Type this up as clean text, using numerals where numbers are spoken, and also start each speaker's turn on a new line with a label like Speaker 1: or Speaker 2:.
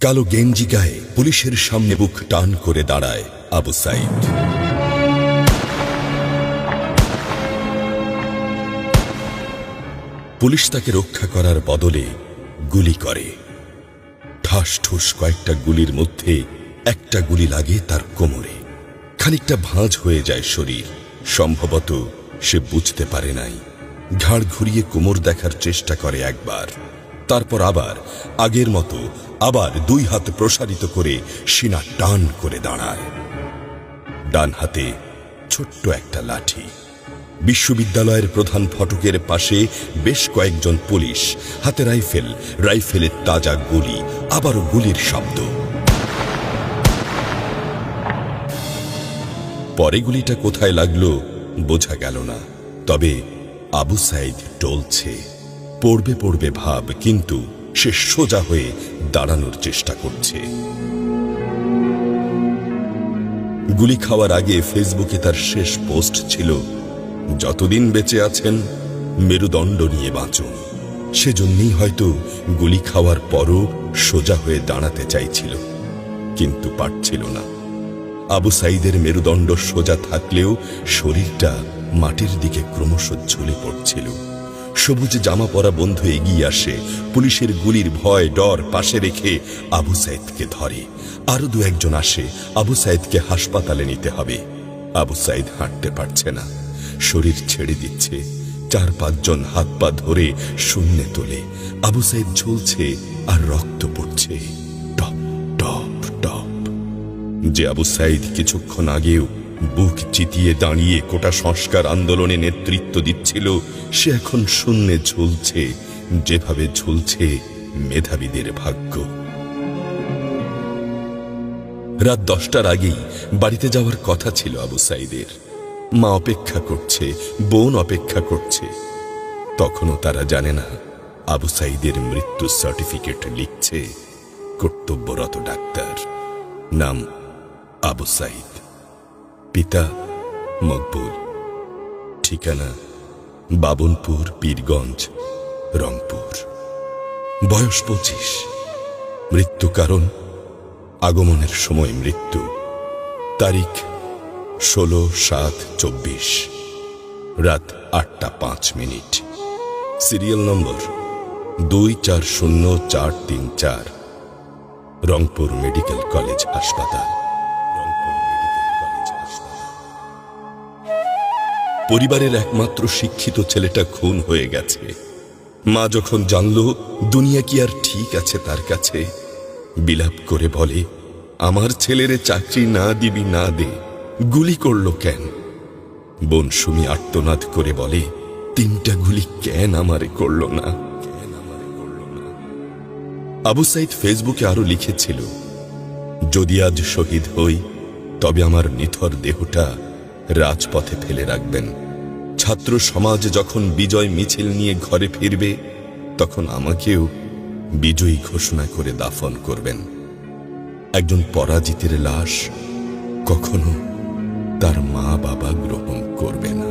Speaker 1: কালো গেঞ্জি গায়ে পুলিশের সামনে বুক টান করে দাঁড়ায় আবু সাইদ। পুলিশ তাকে রক্ষা করার বদলে গুলি করে। ঠাস ঠুস কয়েকটা গুলির মধ্যে একটা গুলি লাগে তার কোমরে। খানিকটা ভাঁজ হয়ে যায় শরীর। সম্ভবত সে বুঝতে পারে নাই। ঘাড় ঘুরিয়ে কোমর দেখার চেষ্টা করে একবার, তারপর আবার আগের মতো আবার দুই হাত প্রসারিত করে সিনা টান করে দাঁড়ায়। ডান হাতে ছোট্ট একটা লাঠি। বিশ্ববিদ্যালয়ের প্রধান ফটকের পাশে বেশ কয়েকজন পুলিশ, হাতে রাইফেল, রাইফেলের তাজা গুলি, আবারও গুলির শব্দ। পরে গুলিটা কোথায় লাগলো বোঝা গেল না। তবে আবু সাইদ টলছে। পড়বে পড়বে ভাব, কিন্তু সে সোজা হয়ে দাঁড়ানোর চেষ্টা করছে। গুলি খাওয়ার আগে ফেসবুকে তার শেষ পোস্ট ছিল, যতদিন বেঁচে আছেন মেরুদণ্ড নিয়ে বাঁচুন। সেজন্যই হয়তো গুলি খাওয়ার পরও সোজা হয়ে দাঁড়াতে চাইছিল, কিন্তু পারছিল না। আবু সাইদের মেরুদণ্ড সোজা থাকলেও শরীরটা মাটির দিকে ক্রমশ ঝুলে পড়ছিল। সবুজ জামা পরা বন্ধু এগিয়ে আসে, পুলিশের গুলির ভয় ডর পাশে রেখে আবু সাইদকে ধরে। আরো দু একজন আসে, আবু সাইদকে হাসপাতালে নিতে হবে। আবু সাইদ হাঁটতে পারছে না, শরীর ছেড়ে দিচ্ছে। 4-5 জন হাত পা ধরে শূন্যে তোলে। আবু সাইদ ঝুলছে আর রক্ত পড়ছে টপ টপ টপ। যে আবু সাইদ কিছুক্ষণ আগেও বুক চিতিয়ে দাঁড়িয়ে কোটা সংস্কার আন্দোলনে নেতৃত্ব দিচ্ছিল, সে এখন শূন্যে ঝুলছে, যেভাবে ঝুলছে মেধাবীদের ভাগ্য। রাত 10টার আগেই বাড়িতে যাওয়ার কথা ছিল আবু সাইদের। মা অপেক্ষা করছে, বোন অপেক্ষা করছে। তখনও তারা জানে না আবু সাইদের মৃত্যু সার্টিফিকেট লিখছে কর্তব্যরত ডাক্তার। নাম আবু সাইদ, পিতা মকবুল, ঠিকানা বাবনপুর, পীরগঞ্জ, রংপুর। বয়স 25। মৃত্যু কারণ আগমনের সময় মৃত্যু। তারিখ 16/7/24, রাত 8টা 5 minute. Serial number 240434, Rangpur medical college হাসপাতাল। পরিবারের একমাত্র শিক্ষিত ছেলেটা খুন হয়ে গেছে। মা যখন জানল দুনিয়া কি আর ঠিক আছে তার কাছে, বিলাপ করে বলে, আমার ছেলেরে চাকরি না দিবি না দে, গুলি করলো কেন? বোন সুমি আর্তনাদ করে বলে, 3টা গুলি কেন আমারে করলো না? আবু সাইদ ফেসবুকে আরো লিখেছিল, যদি আজ শহীদ হই তবে আমার নিথর দেহটা রাজপথে ফেলে রাখবেন। ছাত্র সমাজ যখন বিজয় মিছিল নিয়ে ঘরে ফিরবে, তখন আমাকেও বিজয়ী ঘোষণা করে দাফন করবেন। একজন পরাজিতের লাশ কখনো তার মা বাবা গ্রহণ করবে না।